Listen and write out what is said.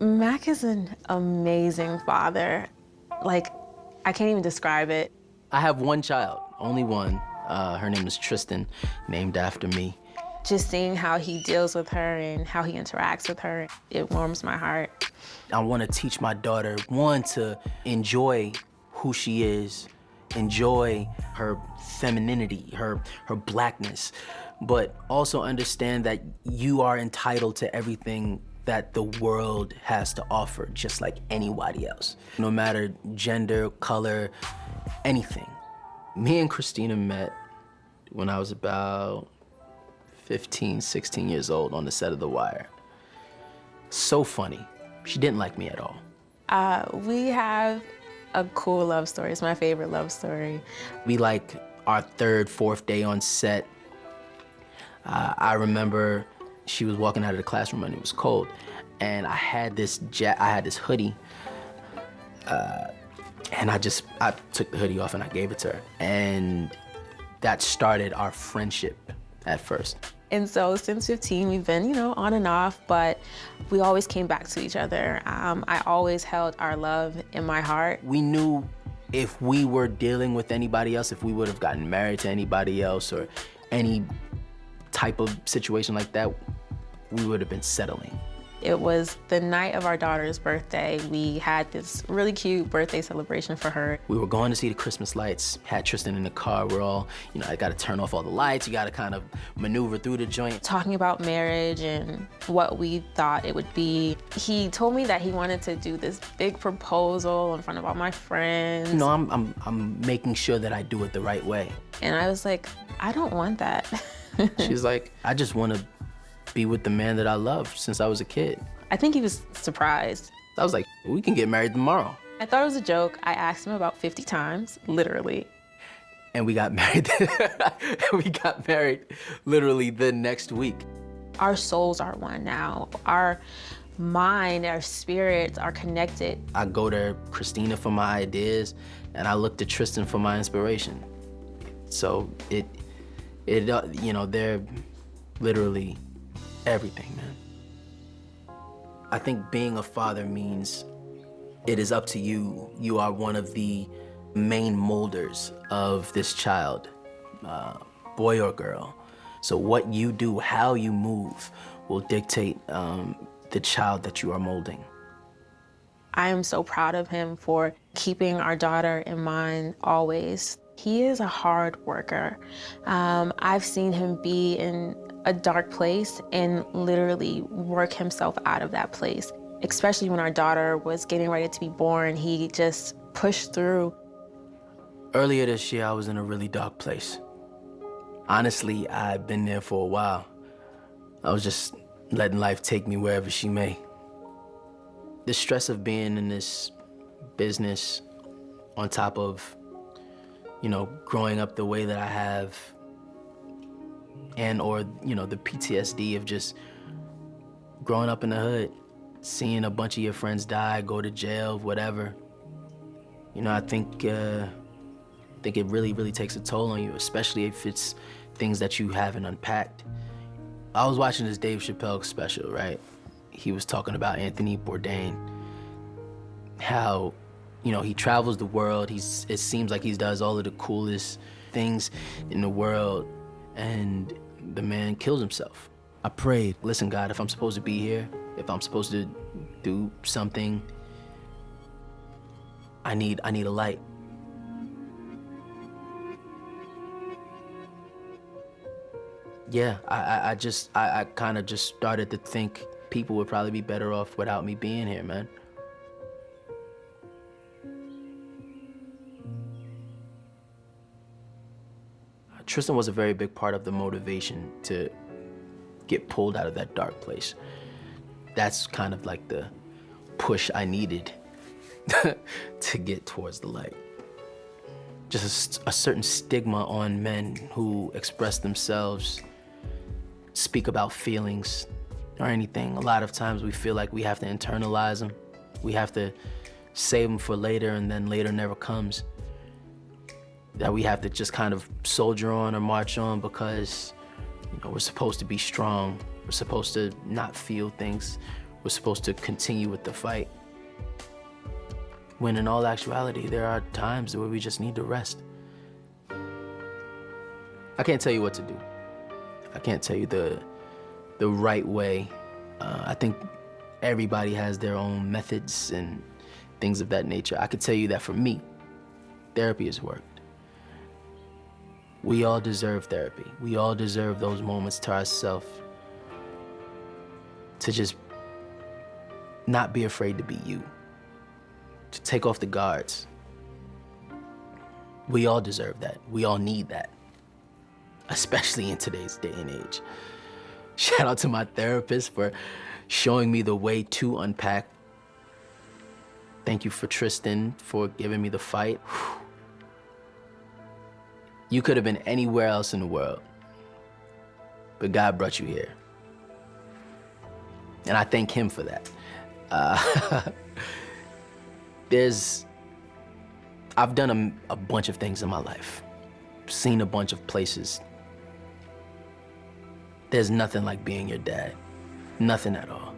Mack is an amazing father. Like, I can't even describe it. I have one child, only one. Her name is Tristan, named after me. Just seeing how he deals with her and how he interacts with her, it warms my heart. I want to teach my daughter, one, to enjoy who she is, enjoy her femininity, her blackness, but also understand that you are entitled to everything that the world has to offer, just like anybody else. No matter gender, color, anything. Me and Christina met when I was about 15, 16 years old on the set of The Wire. So funny. She didn't like me at all. We have a cool love story. It's my favorite love story. We like our third, fourth day on set. I remember she was walking out of the classroom and it was cold, and I had this hoodie, and I took the hoodie off and I gave it to her, and that started our friendship at first. And so since 15, we've been, on and off, but we always came back to each other. I always held our love in my heart. We knew if we were dealing with anybody else, if we would have gotten married to anybody else or any type of situation like that, we would have been settling. It was the night of our daughter's birthday. We had this really cute birthday celebration for her. We were going to see the Christmas lights, had Tristan in the car. We're all, I gotta turn off all the lights. You gotta kind of maneuver through the joint. Talking about marriage and what we thought it would be. He told me that he wanted to do this big proposal in front of all my friends. I'm making sure that I do it the right way. And I was like, I don't want that. She's like, I just want to be with the man that I loved since I was a kid. I think he was surprised. I was like, we can get married tomorrow. I thought it was a joke. I asked him about 50 times, literally. And we got married. We got married literally the next week. Our souls are one now. Our mind, our spirits are connected. I go to Christina for my ideas, and I look to Tristan for my inspiration. So they're literally everything, man. I think being a father means it is up to you. You are one of the main molders of this child, boy or girl. So what you do, how you move, will dictate the child that you are molding. I am so proud of him for keeping our daughter in mind always. He is a hard worker. I've seen him be in a dark place and literally work himself out of that place. Especially when our daughter was getting ready to be born, he just pushed through. Earlier this year, I was in a really dark place. Honestly, I've been there for a while. I was just letting life take me wherever she may. The stress of being in this business on top of, growing up the way that I have, and or the PTSD of just growing up in the hood, seeing a bunch of your friends die, go to jail, whatever. I think it really, really takes a toll on you, especially if it's things that you haven't unpacked. I was watching this Dave Chappelle special, right? He was talking about Anthony Bourdain, how he travels the world. It seems like he does all of the coolest things in the world, and the man kills himself. I prayed, listen, God, if I'm supposed to be here, if I'm supposed to do something, I need a light. Yeah, I kind of just started to think people would probably be better off without me being here, man. Tristan was a very big part of the motivation to get pulled out of that dark place. That's kind of like the push I needed to get towards the light. Just a certain stigma on men who express themselves, speak about feelings or anything. A lot of times we feel like we have to internalize them. We have to save them for later, and then later never comes. That we have to just kind of soldier on or march on because we're supposed to be strong. We're supposed to not feel things. We're supposed to continue with the fight. When in all actuality, there are times where we just need to rest. I can't tell you what to do. I can't tell you the right way. I think everybody has their own methods and things of that nature. I could tell you that for me, therapy has worked. We all deserve therapy. We all deserve those moments to ourselves to just not be afraid to be you, to take off the guards. We all deserve that. We all need that, especially in today's day and age. Shout out to my therapist for showing me the way to unpack. Thank you for Tristan for giving me the fight. You could have been anywhere else in the world, but God brought you here. And I thank him for that. I've done a bunch of things in my life, seen a bunch of places. There's nothing like being your dad, nothing at all.